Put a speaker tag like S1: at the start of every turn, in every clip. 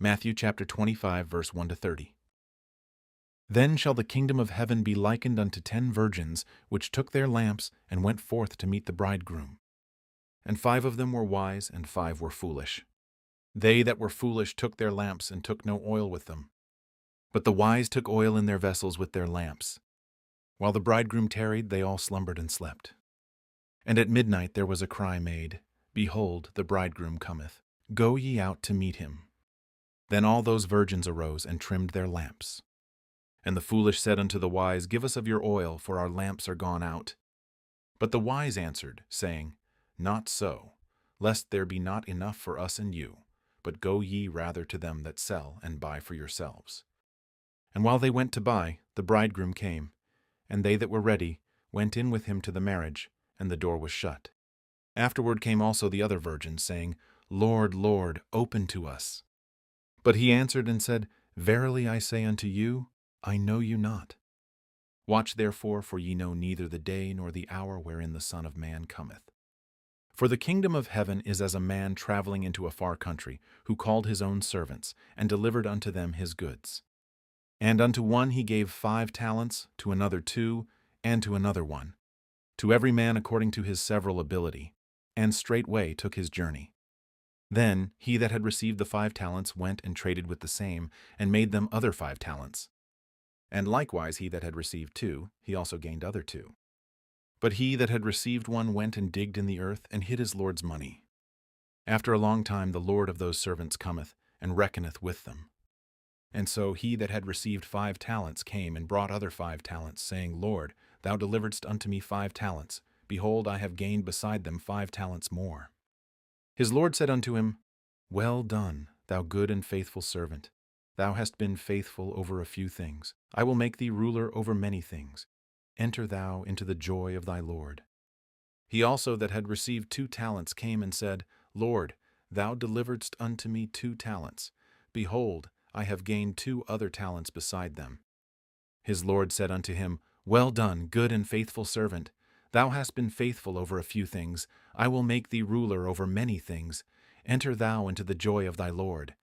S1: Matthew chapter 25, verse 1-30. Then shall the kingdom of heaven be likened unto 10 virgins, which took their lamps and went forth to meet the bridegroom. And 5 of them were wise, and 5 were foolish. They that were foolish took their lamps, and took no oil with them. But the wise took oil in their vessels with their lamps. While the bridegroom tarried, they all slumbered and slept. And at midnight there was a cry made, Behold, the bridegroom cometh. Go ye out to meet him. Then all those virgins arose and trimmed their lamps. And the foolish said unto the wise, Give us of your oil, for our lamps are gone out. But the wise answered, saying, Not so, lest there be not enough for us and you, but go ye rather to them that sell, and buy for yourselves. And while they went to buy, the bridegroom came, and they that were ready went in with him to the marriage, and the door was shut. Afterward came also the other virgins, saying, Lord, Lord, open to us. But he answered and said, Verily I say unto you, I know you not. Watch therefore, for ye know neither the day nor the hour wherein the Son of Man cometh. For the kingdom of heaven is as a man traveling into a far country, who called his own servants, and delivered unto them his goods. And unto one he gave 5 talents, to another 2, and to another 1, to every man according to his several ability, and straightway took his journey. Then he that had received the 5 talents went and traded with the same, and made them other 5 talents. And likewise he that had received 2, he also gained other 2. But he that had received 1 went and digged in the earth, and hid his Lord's money. After a long time the Lord of those servants cometh, and reckoneth with them. And so he that had received 5 talents came and brought other 5 talents, saying, Lord, thou deliveredst unto me 5 talents. Behold, I have gained beside them 5 talents more. His Lord said unto him, Well done, thou good and faithful servant. Thou hast been faithful over a few things. I will make thee ruler over many things. Enter thou into the joy of thy Lord. He also that had received 2 talents came and said, Lord, thou deliveredst unto me 2 talents. Behold, I have gained 2 other talents beside them. His Lord said unto him, Well done, good and faithful servant. Thou hast been faithful over a few things. I will make thee ruler over many things. Enter thou into the joy of thy Lord.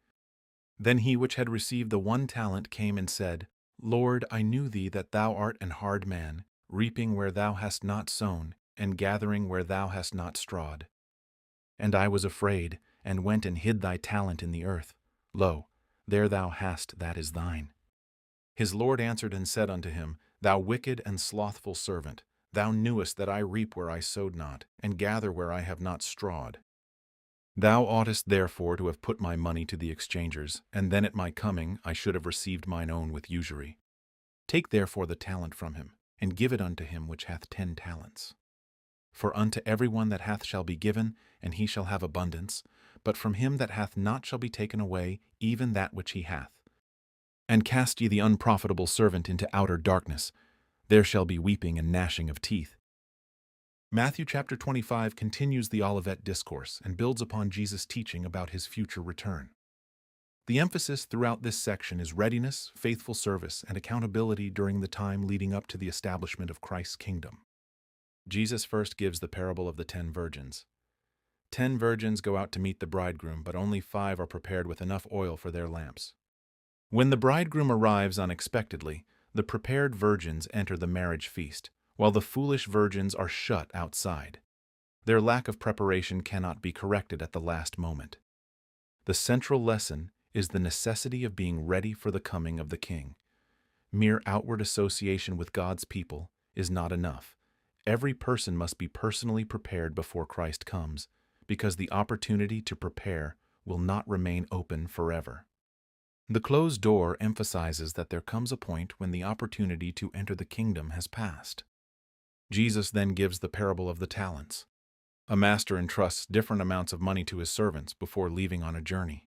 S1: Then he which had received the 1 talent came and said, Lord, I knew thee that thou art an hard man, reaping where thou hast not sown, and gathering where thou hast not strawed. And I was afraid, and went and hid thy talent in the earth. Lo, there thou hast that is thine. His Lord answered and said unto him, Thou wicked and slothful servant, thou knewest that I reap where I sowed not, and gather where I have not strawed. Thou oughtest therefore to have put my money to the exchangers, and then at my coming I should have received mine own with usury. Take therefore the talent from him, and give it unto him which hath 10 talents. For unto every one that hath shall be given, and he shall have abundance, but from him that hath not shall be taken away even that which he hath. And cast ye the unprofitable servant into outer darkness. There shall be weeping and gnashing of teeth. Matthew chapter 25 continues the Olivet Discourse and builds upon Jesus' teaching about his future return. The emphasis throughout this section is readiness, faithful service, and accountability during the time leading up to the establishment of Christ's kingdom. Jesus first gives the parable of the 10 virgins. 10 virgins go out to meet the bridegroom, but only 5 are prepared with enough oil for their lamps. When the bridegroom arrives unexpectedly, the prepared virgins enter the marriage feast, while the foolish virgins are shut outside. Their lack of preparation cannot be corrected at the last moment. The central lesson is the necessity of being ready for the coming of the King. Mere outward association with God's people is not enough. Every person must be personally prepared before Christ comes, because the opportunity to prepare will not remain open forever. The closed door emphasizes that there comes a point when the opportunity to enter the kingdom has passed. Jesus then gives the parable of the talents. A master entrusts different amounts of money to his servants before leaving on a journey.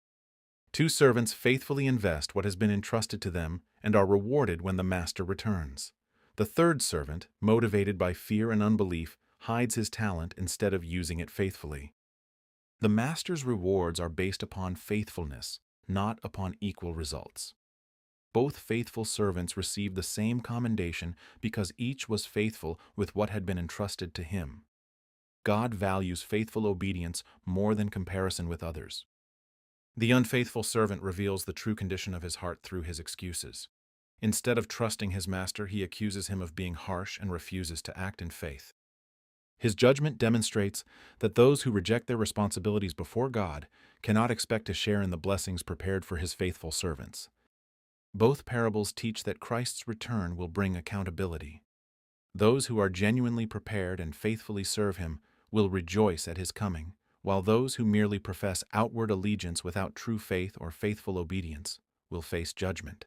S1: 2 servants faithfully invest what has been entrusted to them and are rewarded when the master returns. The 3rd servant, motivated by fear and unbelief, hides his talent instead of using it faithfully. The master's rewards are based upon faithfulness, not upon equal results. Both faithful servants received the same commendation because each was faithful with what had been entrusted to him. God values faithful obedience more than comparison with others. The unfaithful servant reveals the true condition of his heart through his excuses. Instead of trusting his master, he accuses him of being harsh and refuses to act in faith. His judgment demonstrates that those who reject their responsibilities before God cannot expect to share in the blessings prepared for his faithful servants. Both parables teach that Christ's return will bring accountability. Those who are genuinely prepared and faithfully serve him will rejoice at his coming, while those who merely profess outward allegiance without true faith or faithful obedience will face judgment.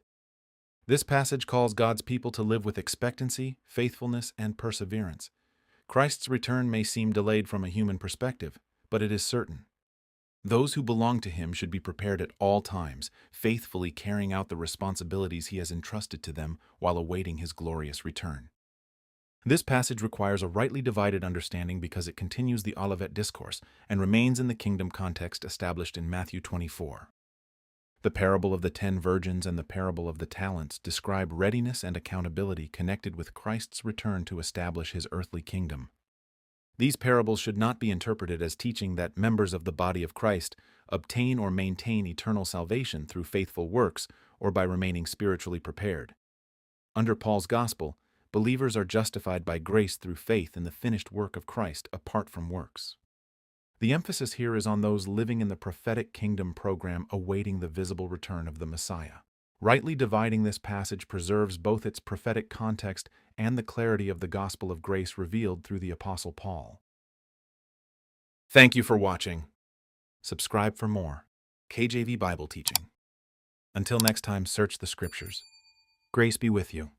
S1: This passage calls God's people to live with expectancy, faithfulness, and perseverance. Christ's return may seem delayed from a human perspective, but it is certain. Those who belong to him should be prepared at all times, faithfully carrying out the responsibilities he has entrusted to them while awaiting his glorious return. This passage requires a rightly divided understanding because it continues the Olivet Discourse and remains in the kingdom context established in Matthew 24. The parable of the 10 virgins and the parable of the talents describe readiness and accountability connected with Christ's return to establish his earthly kingdom. These parables should not be interpreted as teaching that members of the body of Christ obtain or maintain eternal salvation through faithful works or by remaining spiritually prepared. Under Paul's gospel, believers are justified by grace through faith in the finished work of Christ apart from works. The emphasis here is on those living in the prophetic kingdom program awaiting the visible return of the Messiah. Rightly dividing this passage preserves both its prophetic context and the clarity of the gospel of grace revealed through the Apostle Paul. Thank you for watching. Subscribe for more KJV Bible teaching. Until next time, search the Scriptures. Grace be with you.